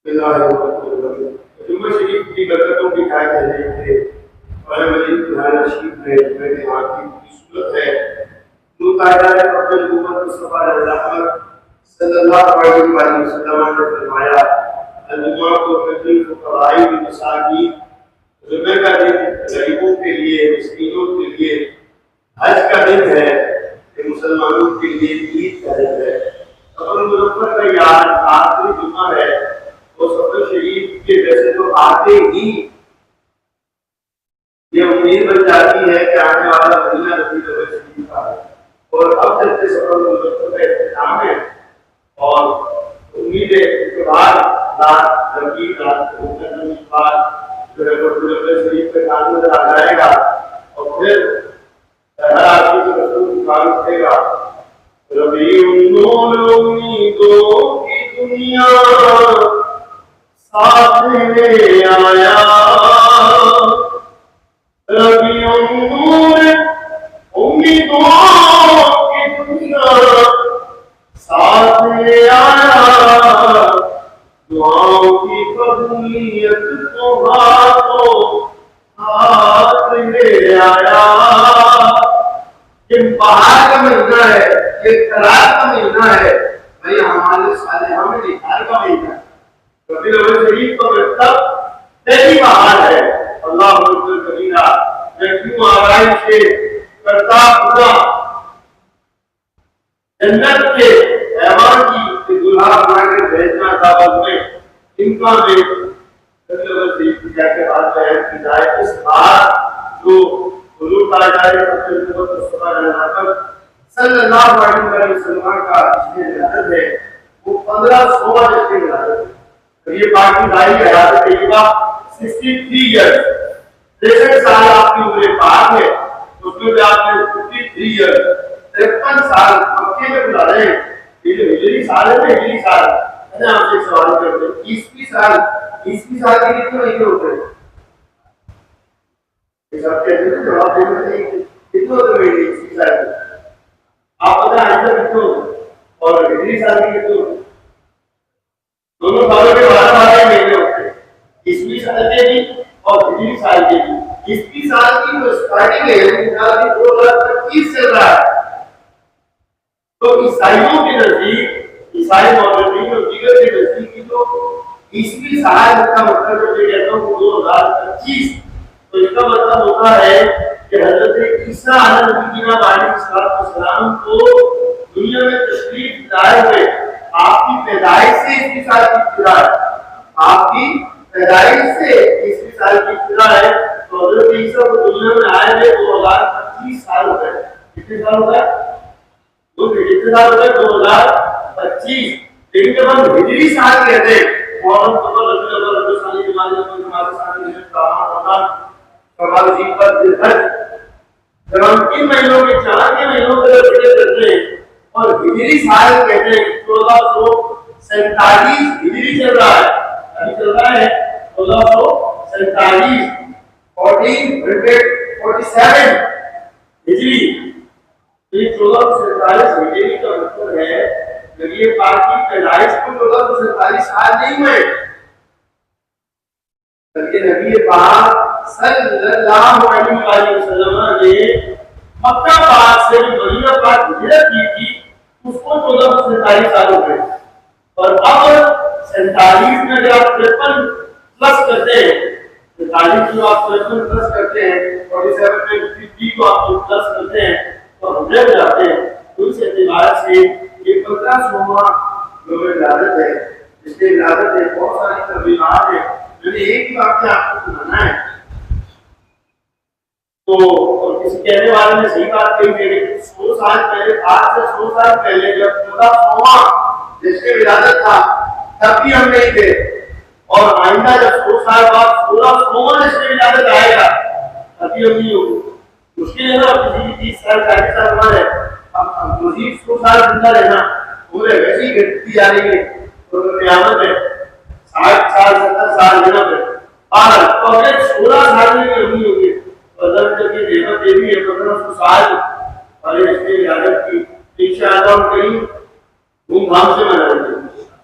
جمعہ شریف کی برکتوں کی کیا کہنے تھے اور مزید قرآن شریف میں میرے ہاں کی صورت ہے جو تاجدار اپنے حکومت مصطفیٰ صلی اللہ علیہ وسلم نے فرمایا الجمعہ کو فطر فقراء المساکین، جمعہ کا دن غریبوں کے لیے، مسکینوں کے لیے حج کا دن ہے کہ مسلمانوں کے لیے عید کا دن ہے۔ سفر مظفر کا یاد آخری جمعہ ہے، وہ سفر شریف کے ویسے تو آتے ہی یہ امید بن جاتی ہے کہ آنے والا مہینہ ربیع الاول شریف کا ہے، اور اب جب سے سفر مظفر کا اختتام ہے اور امید ہے کہ بعد رات ربیع رات بعد جو ہے ربیع الاول شریف کا چاند نظر آ جائے گا اور پھر ہر آدمی کو رسول کی بات اٹھے گا ربیع النور امیدوں کی دنیا ساتھ لے آیا، ربیع النور امیدوں کی دنیا ساتھ لے آیا، دعاؤں کی قبولیت کو ہاتھ لے آیا۔ یہ بہار کا مہینہ ہے، یہ قرار کا مہینہ ہے، بھائی ہمارے صالحہ میں نکھار کا مہینہ ہے۔ ربیع الاول شریف کا مطلب پہلی بہار ہے۔ اللہ اکبر کبیرہ، میں کیوں آرائش سے کرتا پورا جنت کے حیوان کی دلہا بنا کر بھیجنا دعوت میں ان کا میں ربیع الاول شریف کی جا کے بات بیان کی جائے۔ اس بار جو حضور تاجدار مصطفیٰ صلی اللہ علیہ وسلم کا جشن ولادت ہے، وہ 1500واں جشن ولادت ہے۔ یہ باقی دائی حیات طیبہ 63 ایئرس، 63 سال آپ کی عمر پاک ہے، اس میں بھی آپ نے 53 ایئرس 53 سال مکے میں گزارے ہیں۔ یہ جو ہجری سال ہے نا، ہجری سال میں آپ سے سوال کرتے ہیں عیسوی سال کے کتنے مہینے ہوتے ہیں؟ سب کہتے ہیں جواب دینا نہیں کتنے ہوتے مہینے عیسوی سال کے؟ آپ پتہ ہے کتنے ہوتے اور ہجری سال کے کتنے ہوتے؟ دونوں سالوں کے 12 مہینے ہوتے ہیں، عیسوی سال کے بھی اور ہجری سال کے بھی۔ عیسوی سال کی جو اسٹارٹنگ ہے 2025 چل رہا ہے، تو عیسائیوں کے نزدیک، عیسائی مولویوں اور دیگر کے نزدیک کی جو عیسوی سال کا مطلب جو میں کہتا ہوں 2025، تو اس کا مطلب ہوتا ہے کہ حضرت عیسیٰ علیہ السلام کو دنیا میں تشریف لائے ہوئے آپ کی پیدائش سے عیسوی سال کی ابتدا ہے، آپ کی پیدائش سے عیسوی سال کی ابتدا ہے، تو حضرت عیسیٰ کو دنیا میں آئے ہوئے 2025 سال ہو گئے۔ کتنے سال ہو گئے؟ کتنے سال ہو گئے؟ 2025۔ لیکن جب ہم ہجری سال کہتے ہیں محرم صفر ربیع الاول ربیع الثانی جمادی الاول جمادی الثانی رمضان شوال ذوالحجہ ذوالحج، جب ہم ان مہینوں کے 4 کے مہینوں کے ذکر کرتے ہیں اور ہجری سال کہتے ہیں 1447 ہجری چل رہا ہے، ابھی چل رہا ہے 1447 1447 ہجری۔ یہ 1447 ہجری کا مطلب ہے نبی پاک کی پیدائش کو 1447 سال نہیں ہوئے، بلکہ نبی پاک صلی اللہ علیہ وسلم نے مکہ پاک سے مدینہ پاک ہجرت کی تھی، اس کو 1447 سال ہو گئے، اور اب 47 میں اگر آپ 53 پلس کرتے ہیں، 47 میں آپ 53 پلس کرتے ہیں، 47 میں 50 کو آپ پلس کرتے ہیں تو 100 جاتے ہیں۔ تو اس اعتبار سے یہ 1500واں جو ولادت ہے، اس کے ولادت ہے بہت ساری ترغیبات ہیں، میں نے ایک ہی واقعہ آپ کو سنانا ہے۔ تو کسی کہنے والے نے صحیح بات کہی ہے کہ 100 سال پہلے، آج سے 100 سال پہلے جب 1400واں جس کے ولادت تھا تب بھی ہم نہیں تھے، اور آئندہ جب 100 سال بعد 1600واں جس کے ولادت آئے گا تبھی ہم نہیں ہوگے۔ مشکل ہے نا کسی بھی 30 سال 40 سال بعد ہے اب مزید 100 سال زندہ رہنا، عمریں ویسے ہی گھٹتی جا رہی ہے، تو قیامت ہے 60 سال 70 سال لینا پڑے اور اگر 16 سال میں نہیں ہوگی بدل کر کے نعمت دے دی ہے 1500 سال اور اس کی ولادت کی انشاءاللہ ہم کہیں دھوم دھام سے منائیں گے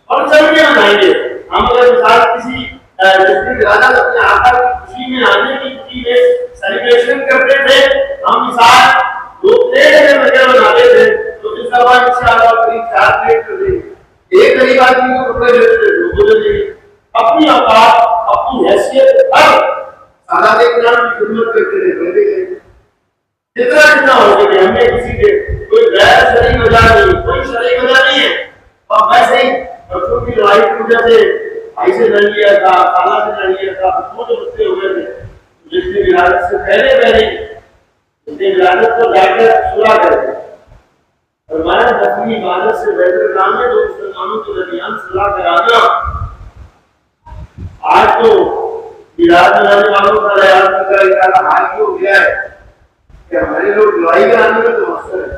اور چل کے منائیں گے۔ ہم اگر مثال کسی ولادت اپنے آقا کی خوشی میں آنے کی خوشی میں سیلیبریشن کرتے تھے، ہم مثال دو پلیٹ میں بچے بناتے تھے تو اس دفعہ انشاءاللہ قریب 4 پلیٹ کر دیں گے۔ ایک غریب آدمی کو کپڑے دیتے تھے، دو کو دے دیں گے۔ اپنی اوقات اپنی حیثیت ہر سادات کرام کی خدمت کرتے تھے، کرتے تھے جتنا جتنا ہو سکے۔ ہم نے کسی کے کوئی غیر شرعی وجہ نہیں، کوئی شرعی وجہ نہیں ہے، اور ویسے ہی بچوں کی لڑائی کی وجہ سے بھائی سے لڑ لیا تھا، خالہ سے لڑ لیا تھا، دو جو بچے ہوئے تھے جس کی ولادت سے پہلے اس کی ولادت کو جا کر صلح کرتے اور ہمارا دفنی عبادت سے بہتر کام ہے جو مسلمانوں کے درمیان صلح کرانا۔ آج تو ولادت منانے والوں کا ریاض کا حال یہ ہو گیا ہے کہ ہمارے لوگ لڑائی کرانے میں تو مقصد ہے۔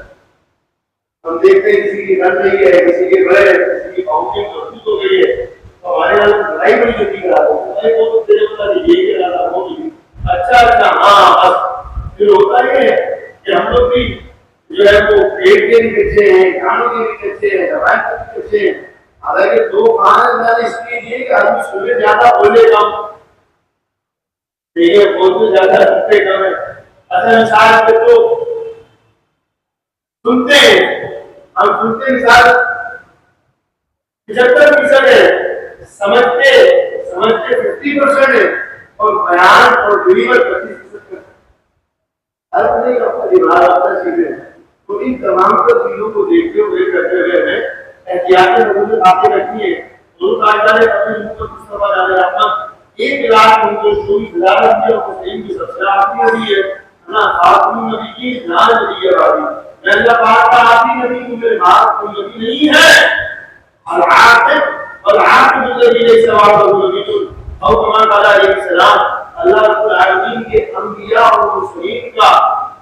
ہم دیکھتے ہیں کسی کی گھر نہیں ہے، کسی کے بڑے کسی کی باؤنڈری محدود ہو گئی ہے، تو ہمارے یہاں لڑائی بڑی جلدی کرا دو، وہ تو تیرے بتا دیجیے کہ رادا ہو گئی اچھا ہاں بس۔ پھر ہوتا یہ ہے کہ ہم لوگ بھی جو ہے وہ پیٹ کے بھی کچے ہیں، کھانوں کے بھی کچے ہیں، دوائیں کے بھی کچے ہیں۔ حالانکہ دو کھانا میں اس لیے یہ کہ آدمی سنے زیادہ بولے کم، یہ بولتے زیادہ سنتے کم ہے۔ اچھا مثال کے تو سنتے ہیں، ہم سنتے مثال 75% ہے، سمجھتے 50% ہے، اور بیان اور ڈلیور 25% ہے۔ ہر کوئی اپنا دماغ اپنا چیزیں ہیں، تو ان تمام چیزوں کو دیکھتے ہوئے کرتے ہوئے ہمیں احتیاط ضرور باتیں رکھنی ہے۔ حضور تعالیٰ نے اپنے منہ مصطفیٰ علیہ الرحمت 1,24,000 انبیاء کو صحیح کی سب سے آخری نبی ہے نا، خاتم النبی کی نام نبی ہے بابی۔ میں اللہ پاک کا آخری نبی ہوں، میرے بعد کوئی نبی نہیں ہے۔ العاقب الذی لیس بعدہ نبی اور کما قال علیہ السلام، اللہ رب العالمین کے انبیاء اور مرسلین کا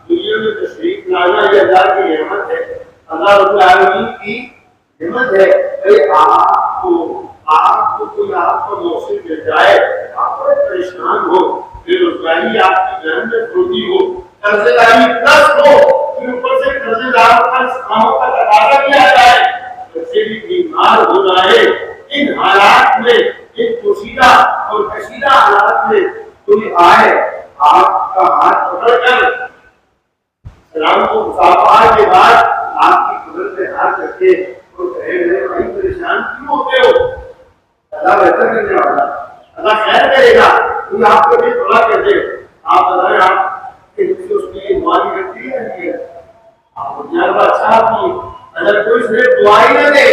دنیا میں تشریف لانا یہ اللہ کی نعمت ہے، اللہ رب العالمین کی نعمت ہے کہ آپ کو کوئی آپ کو موصل مل جائے، آپ بڑے پریشان ہو، بے روزگاری آپ کی جان میں کھوتی ہو، قرضے داری پلس ہو، پھر اوپر سے قرضے دار کا کاموں کا تقاضا کیا جائے، بچے بھی بیمار ہو جائے، ان حالات میں ان پوشیدہ اور کشیدہ حالات میں کوئی آئے آپ کا ہاتھ پکڑ کر سلام کو مصافحہ کے بعد آپ کی قبر پہ ہاتھ رکھے اور کہے میرے بھائی پریشان کیوں ہوتے ہو؟ اللہ بہتر کرنے والا، اللہ خیر کرے گا، کوئی آپ کو بھی دعا کر دے، آپ بتائیں آپ کے اس کی دعا نہیں کرتی ہے نہیں ہے؟ آپ دنیا کا اچھا آدمی، اگر کوئی صرف دعا ہی نہ دے،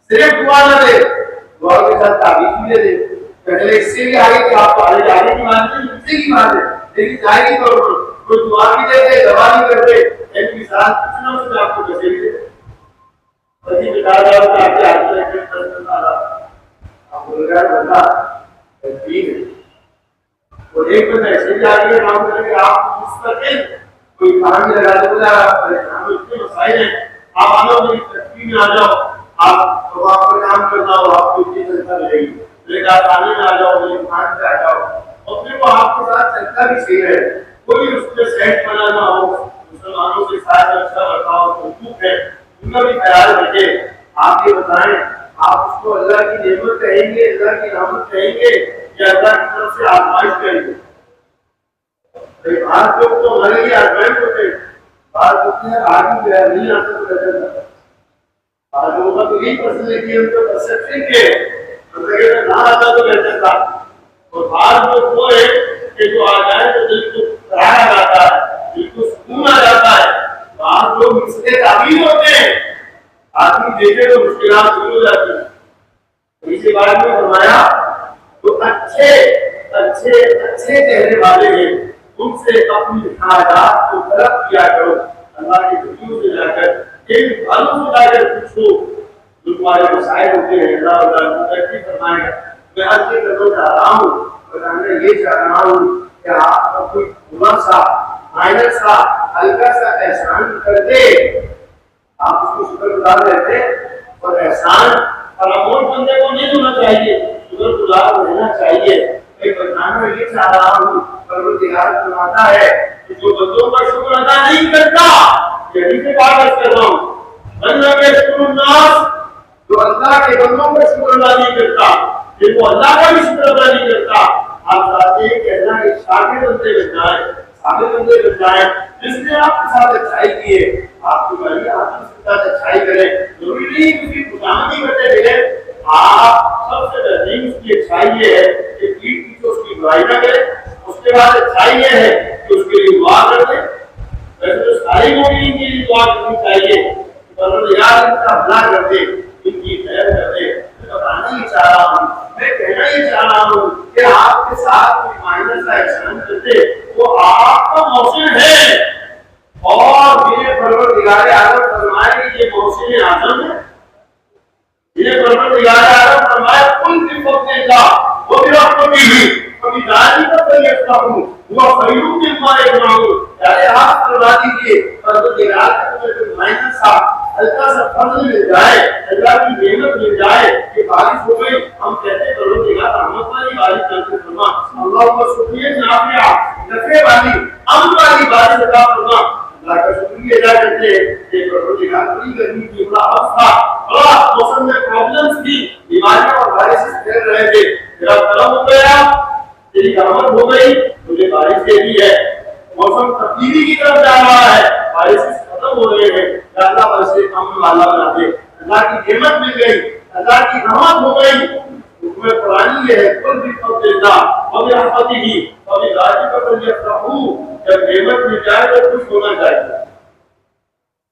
صرف دعا نہ دے، دعا کے ساتھ تعبیر بھی دے دے، پہلے اس سے بھی آگے کہ آپ آگے کی بات نہیں، دوسرے کی بات ہے، لیکن ظاہری طور پر کوئی دعا بھی دیتے دعا نہیں کرتے، ایک مثال کچھ نہ کچھ آپ کو کیسے بھی دے وزی بتا رہا ہوں کہ آپ کے آدمی ایک بتا رہا آپ بول رہا ہے بندہ تدبیر ہے، اور ایک بندہ ایسے بھی آگے کام کریں کہ آپ مستقل کوئی کام لگا دے بولا ہم اتنے مسائل ہیں، آپ آنا میری تدبیر میں آ جاؤ، آپ تو آپ کا کام کرنا ہو، آپ کو اتنی جلتا ملے گی، لیکن آپ آنے میں آ جاؤ، میری دکان پہ آ جاؤ، اور پھر وہ آپ کے ساتھ چلتا بھی صحیح ہے، کوئی اس پہ سیٹ بنانا ہو، مسلمانوں کے ساتھ اچھا برتاؤ حقوق ہے ان کا بھی خیال رکھے۔ آپ یہ بتائیں آپ اس کو اللہ کی نعمت کہیں گے، اللہ کی رحمت کہیں گے یا اللہ کی طرف سے آزمائش کہیں گے؟ بات لوگ تو ہمارے لیے آزمائش ہوتے ہیں، بات ہوتے ہیں آگے نہیں آتا تو بہتر تھا، آج لوگوں کا تو یہی پسند ہے کہ ان کو پرسپشن کے نہ آتا تو بہتر تھا، اور بعض لوگ وہ ہے کہ جو آ جائے تو دل کو کرایا جاتا ہے، دل کو سکون آ جاتا ہے، بعض لوگ اس سے تعبیر ہوتے ہیں، آدمی دیکھے تو مشکلات شروع ہو جاتی ہیں۔ اسی بات میں فرمایا تو اچھے چہرے والے ہیں ان سے اپنی حاجات کو طلب کیا کرو، اللہ کے حضور سے جا کر ان بھالوں سے جا کر پوچھو جو تمہارے مسائل ہوتے ہیں، اللہ تعالیٰ فرمائے گا۔ میں آج یہ کرنا چاہ رہا ہوں، بتانا یہ چاہ رہا ہوں کہ آپ کا کوئی تھوڑا سا مائنر سا ہلکا سا احسان کر دے، آپ اس کو شکر گزار رہتے اور احسان فراموش بندے کو نہیں ہونا چاہیے، شکر گزار رہنا چاہیے۔ میں بتانا یہ چاہ رہا ہوں، پروردگار فرماتا ہے کہ جو بندوں کا شکر ادا نہیں کرتا، یہی سے بات کر رہا ہوں، من لم یشکر الناس، جو اللہ کے بندوں کا شکر ادا نہیں کرتا پھر وہ اللہ کا بھی شکر ادا نہیں کرتا. آپ چاہتے ہیں کہ اللہ کے شاگرد بندے بن جائیں, صالح بندے بن جائیں, جس نے آپ کے ساتھ اچھائی کی ہے آپ کو بھائی آپ کے ساتھ اچھائی کریں. ضروری نہیں کہ اس کی خوشامدی کرتے رہیں, آپ سب سے بہترین اس کی اچھائی یہ ہے کہ پیٹ پیچھے اس کی برائی نہ کریں. اس کے بعد اچھائی یہ ہے کہ اس کے لیے دعا کر دیں. ویسے تو سارے مومنین کے لیے دعا کرنی چاہیے کہ پروردگار ان کا بھلا کر دے, ان کی خیر کر دے. میں بتانا یہ چاہ رہا ہوں, میں کہنا یہ چاہ رہا ہوں کہ آپ کے ساتھ کوئی مائنس کا احسان کرتے وہ آپ کا محسن ہے, اور میرے پروردگار اعظم فرمائے کہ یہ محسن اعظم ہے. یہ پروردگار اعظم فرمائے کل کی فضل اللہ وہ بھی رحمتی ہوئی کبھی داری کا طریقہ ہوں وہ خیروں کے مارے بناؤں. یعنی آپ فرما دیجیے پروردگار کا جو مائنس تھا ہلکا سا فضل مل جائے, اللہ کی نعمت مل جائے کہ بارش ہو گئی, ہم کہتے ہیں پروردگار رحمت والی بارش کرتے فرما, اللہ کا شکریہ نافع نفع والی امن والی بارش عطا فرما. اللہ کا شکریہ ادا کرتے ہیں کہ پروردگار بڑی گرمی کی بڑا حق تھا, بڑا موسم میں پرابلمس تھی, بیماریاں اور وائرس پھیل رہے تھے, میرا کرم ہو گیا, تیری رحمت ہو گئی, مجھے بارش دے دی ہے, موسم تبدیلی کی طرف جا رہا ہے, بارش ختم ہو رہے ہیں, اللہ بارش امن والا بنا دے. اللہ کی نعمت مل گئی, اللہ کی رحمت ہو گئی. حکم قرآنی یہ ہے کل بھی فضل اللہ اور رحمتی ہی اور ذاتی کا فلیفرحوا. جب نعمت مل جائے تو خوش ہونا چاہیے.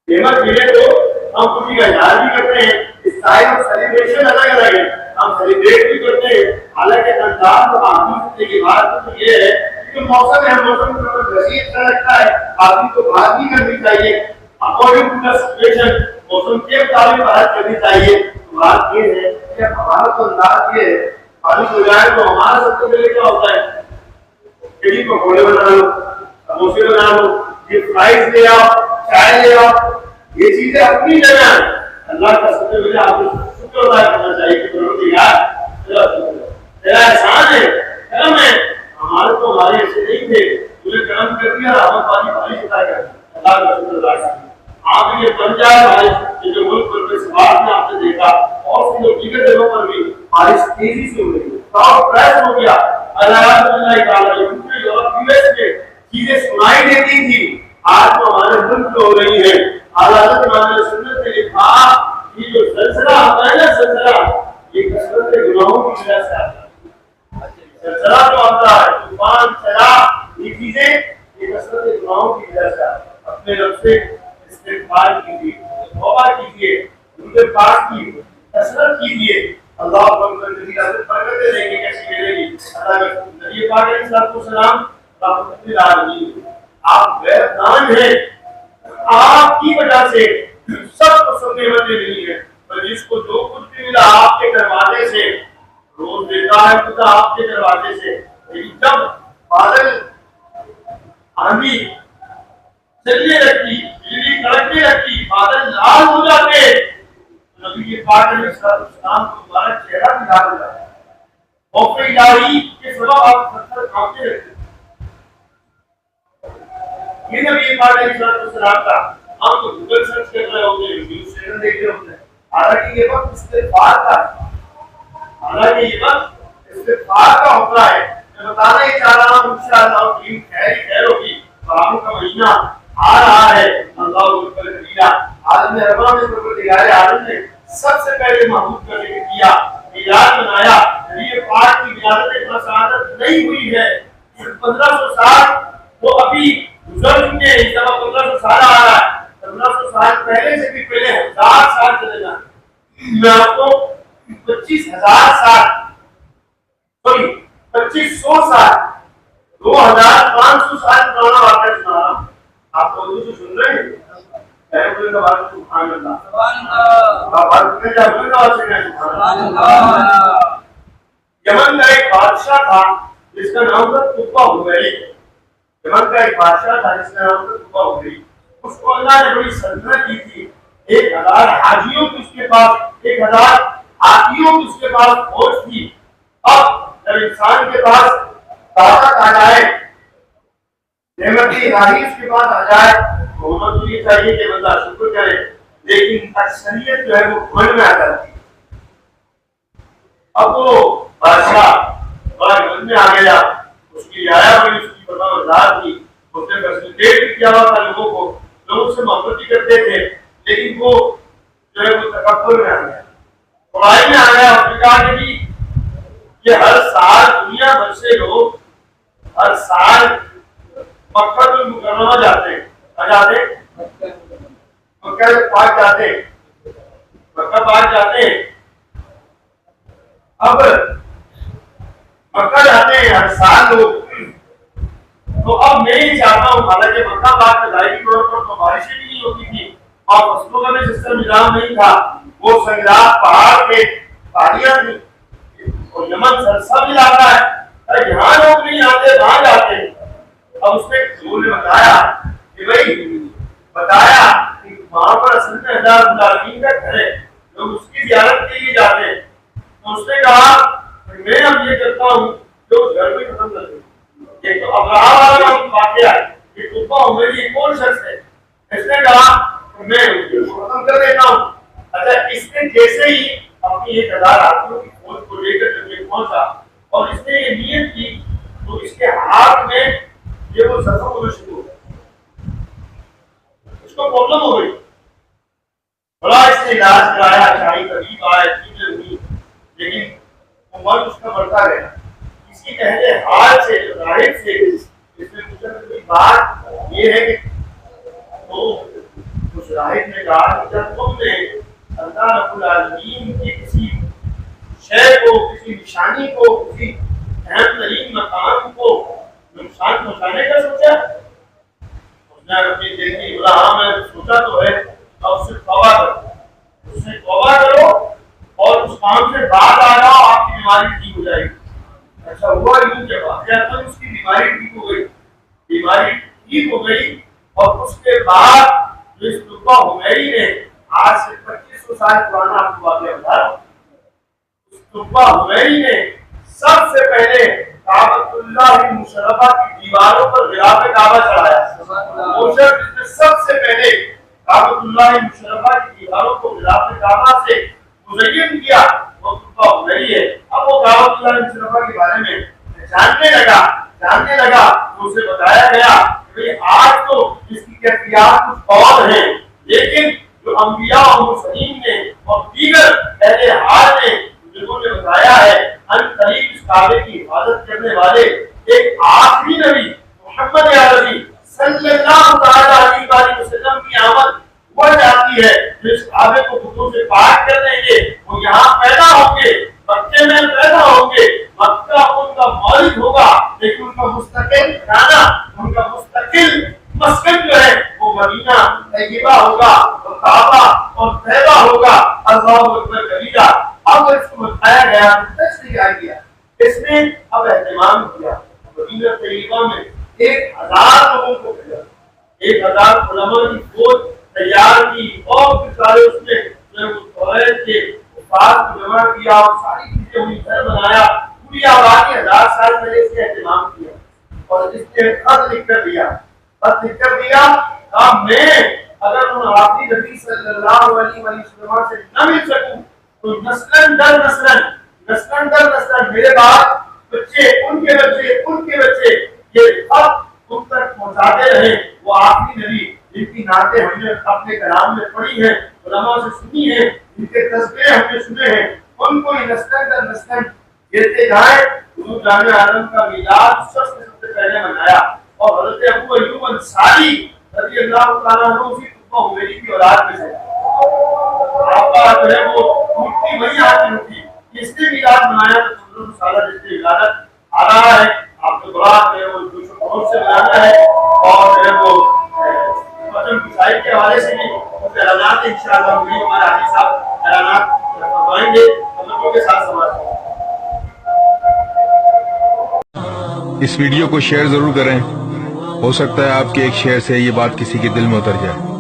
نعمت ملے تو ہم خوشی کا اظہار بھی کرتے ہیں. اس ٹائم آف سیلیبریشن الگ الگ ہے, ہم سیلیبریٹ بھی کرتے ہیں. حالانکہ انداز اور آدمی کی بات تو یہ ہے کہ موسم ہے, موسم کا وسیع اچھا لگتا ہے, آدمی کو بات بھی کرنی چاہیے اکارڈنگ ٹو دا سچویشن, موسم کے مطابق بات کرنی چاہیے. بات یہ ہے کہ ہمارا تو انداز یہ ہے بارش ہو جائے تو ہمارا سب سے پہلے کیا ہوتا ہے, کڑی پکوڑے بنا لو, سموسے بنا لو, یہ فرائز لے آؤ, چائے لے آؤ, یہ چیزیں اپنی جگہ ہیں. اللہ کا سب سے پہلے آپ کو شکر ادا کرنا چاہیے کہ پروردگار تیرا احسان ہے, کرم ہے, ہمارے تو ہمارے ایسے نہیں تھے, تجھے کرم کر دیا, رحمت والی بارش عطا کر. اللہ کا شکر ادا کرنا. آپ یہ بن جائے بارش, یہ جو ملک پر میں سوال میں آپ نے دیکھا اور جو دیگر جگہوں پر بھی بارش تیزی سے ہو رہی ہے, ساؤتھ پریس ہو گیا. اللہ تعالیٰ یورپ یو ایس میں چیزیں سنائی دیتی تھی, آج تو ہمارے ملک میں ہو رہی ہے. حضرت امام سنت نے لکھا کہ جو زلزلہ ہوتا ہے نا, زلزلہ یہ کثرت گناہوں کی وجہ سے آتا ہے. زلزلہ جو آتا ہے, طوفان, سیلاب, یہ چیزیں یہ کثرت گناہوں کی وجہ سے آتا ہے. اپنے رب سے استغفار کیجیے, توبہ کیجیے, ان کے پاس کی کثرت کیجیے. اللہ اکبر کی برکتیں دیں گے, کیسی ملے گی. اللہ کے نبی پاک علیہ الصلوۃ والسلام رحمت للعالمین, آپ غیرتان ہیں, آپ کی وجہ سے سب کو سب نعمتیں ملی ہیں. اور جس کو جو کچھ بھی ملا آپ کے دروازے سے روز دیتا ہے, خدا آپ کے دروازے سے. لیکن جب بادل آندھی چلنے لگتی, بجلی کڑکنے لگتی, بادل لال ہو جاتے, نبی کے پاک علیہ السلام کو مبارک چہرہ بھی لال ہو جاتا ہے. خوف الہی کے سبب آپ پتھر کانپنے لگتے. یہ نبی پاک علیہ السلام کا, ہم تو گوگل سرچ کر رہے ہوتے ہیں, نیوز چینل دیکھ رہے ہوتے ہیں. حالانکہ یہ وقت استغفار کا, حالانکہ یہ وقت استغفار کا ہوتا ہے. میں بتانا یہ چاہ رہا ہوں انشاءاللہ دین خیر ہوگی. رمضان کا مہینہ آ رہا ہے, اللہ اکبر کبیرہ. عالم ارواح میں پروردگار عالم نے سب سے پہلے محمود کا ذکر کیا, میلاد منایا. نبی پاک کی ولادت مساعدت نہیں ہوئی ہے, 1500 سال وہ ابھی گزر چکے ہیں. اس طرح 1500 سال آ رہا ہے, 1500 سال پہلے سے بھی پہلے 1000 سال چلے جائیں. میں آپ کو 25,000 سال سوری 2500 سال 2500 سال پرانا واقعہ سنا رہا ہوں. آپ اردو سے سن رہے ہیں, سبحان اللہ, یمن کا ایک بادشاہ تھا جس کا نام تھا تبا حبیری. یمن کا ایک بادشاہ تھا جس کا نام تھا تبا حبیری. اس کو اللہ نے بڑی سلطنت دی تھی. 1000 حاجیوں کی اس کے پاس, 1000 ہاتھیوں کی اس کے پاس فوج تھی. اب جب انسان کے پاس طاقت آ جائے, نعمتی الہی اس کے پاس آ جائے, تو ہونا تو یہ چاہیے کہ بندہ شکر کرے. لیکن اکثریت جو ہے وہ گھمنڈ میں آ جاتی ہے. اب وہ بادشاہ بڑا من میں آ گیا، اس کی رعایا بڑی اس کی پتہ وزار تھی، اس نے فیسلیٹیٹ بھی کیا ہوا تھا لوگوں کو، لوگ اس سے محبت بھی کرتے تھے، لیکن وہ جو ہے وہ تکبر میں آ گیا، بڑائی میں آ گیا۔ اس نے کہا کہ جی یہ ہر سال دنیا بھر سے لوگ ہر سال مکہ المکرمہ جاتے ہیں، کہاں جاتے ہیں؟ مکہ پاک جاتے ہیں، مکہ پاک جاتے ہیں۔ اب مکہ جاتے ہیں ہر سال لوگ، تو اب میں یہ چاہتا ہوں، حالانکہ مکہ پاک میں ظاہری طور پر تو بارشیں بھی نہیں ہوتی تھی اور فصلوں کا بھی سسٹم نظام نہیں تھا، وہ سنگلاخ پہاڑ تھے، پہاڑیاں تھیں، اور یمن سرسبز علاقہ ہے، یہاں لوگ نہیں آتے وہاں جاتے ہیں۔ اب اس نے حضور نے بتایا کہ بھائی بتایا کہ وہاں پر اصل میں اللہ رب العالمین کا گھر ہے، لوگ اس کی زیارت کے لیے جاتے ہیں۔ تو اس نے کہا میں اب یہ کرتا ہوں جو اس گھر میں ختم کر دوں۔ یہ تو ابراہیم والا واقعہ ہے، یہ قبہ عمری کون شخص ہے؟ اس نے کہا میں ختم کر دیتا ہوں۔ اچھا اس نے جیسے ہی اپنی 1000 آدمیوں کی فوج کو لے کر جب پہنچا اور اس نے یہ نیت کی تو اس کے ہاتھ میں یہ وہ زخم ہونا شروع ہو گیا، اس کو پرابلم ہو گئی، بڑا اس نے علاج کرایا، شاہی طبیب آئے، چیزیں ہوئی، لیکن عمر اس کا بڑھتا گیا۔ اسی پہلے حال سے ظاہر سے اس میں کوئی بات یہ ہے کہ تو اس راہب نے کہا کہ جب تم نے اللہ رب العالمین کی کسی شے کو، کسی نشانی کو، کسی اہم ترین مقام کو نقصان پہنچانے کا سوچا، اس نے اپنی دل کی بولا ہاں میں سوچا تو ہے، اب اس سے توبہ کرو، اس سے توبہ کرو اور اس کام سے بعد آ جاؤ، آپ کی بیماری ٹھیک ہو جائے گی۔ اچھا ہوا یوں کہ واقعہ تک اس کی بیماری ٹھیک ہو گئی، بیماری ٹھیک ہو گئی، اور اس کے بعد جو اس قبہ عمری نے آج سے 2500 سال پرانا آپ کو واقعہ بتا رہا ہوں، اس قبہ عمری نے سب سے پہلے کعبۃ اللہ مشرفہ کی دیواروں پر غلاف کعبہ چڑھایا۔ وہ شخص جس نے سب سے پہلے کعبۃ اللہ مشرفہ کی دیواروں کو غلاف کعبہ سے مزین کیا وہ قبہ عمری ہے۔ اب وہ کعبۃ اللہ مشرفہ کے بارے میں جاننے لگا تو اسے بتایا گیا کہ آج تو اس کی کیفیات کچھ اور ہیں، لیکن جو انبیاء اور مرسلین نے اور دیگر اہل حال نے جنہوں نے بتایا ہے ان قریب اس کعبے کی حفاظت کرنے والے ایک آخری نبی محمد عربی صلی اللہ تعالی علیہ وسلم کی آمد ہو جاتی ہے، جو اس کعبے کو بتوں سے پاک کر دیں گے، وہ یہاں پیدا ہوں گے، مکے میں پیدا ہوں گے، مکہ ان کا مالک ہوگا، لیکن ان کا مستقل ٹھکانہ، ان کا مستقل مسکن جو ہے وہ مدینہ طیبہ ہوگا، اور کعبہ اور طیبہ ہوگا۔ اللہ اکبر کبیرہ۔ اب اس کو بتایا گیا، اس نے اب اہتمام کیا، مدینہ طیبہ میں 1000 لوگوں کو بھیجا، 1000 علماء کی فوج تیار کی، اور پھر سارے اس نے توحید کے افراد کو جمع کیا اور ساری چیزیں ہوئی، گھر بنایا، پوری آبادی 1000 سال پہلے اس نے اہتمام کیا، اور اس نے خط لکھ کر دیا، کہا میں اگر ان آخری نبی صلی اللہ علیہ وسلم سے نہ مل سکوں تو نسلن در نسلن میرے بعد بچے، ان کے بچے یہ خط تم تک پہنچاتے رہے۔ وہ آخری نبی جن کی نعتیں ہم نے اپنے کلام میں پڑھی ہیں، علماء سے سنی ہیں، جن کے تذکرے ہم نے سنے ہیں، ان کو نسلن در نسلن دیتے جائیں۔ حضور جامع عالم کا میلاد اس شخص نے سب سے پہلے منایا، اور حضرت ابو ایوب انصاری رضی اللہ تعالیٰ عنہ اسی قبہ عمری کی اولاد میں سے، آپ کا جو ہے وہ مٹی وہی حاصل ہوتی، اس نے میلاد منایا تو 15 سالہ جس کی ولادت آ رہا ہے، آپ کو دعا ہے وہ جوش و خروش سے منانا ہے، اور جو ہے وہ وطن گسائی کے حوالے سے بھی اس اعلانات انشاءاللہ ہوئی، ہمارے حاجی صاحب اعلانات فرمائیں گے، ہم لوگوں کے ساتھ سماعت کریں۔ اس ویڈیو کو شیئر ضرور کریں، ہو سکتا ہے آپ کے ایک شیئر سے یہ بات کسی کے دل میں اتر جائے۔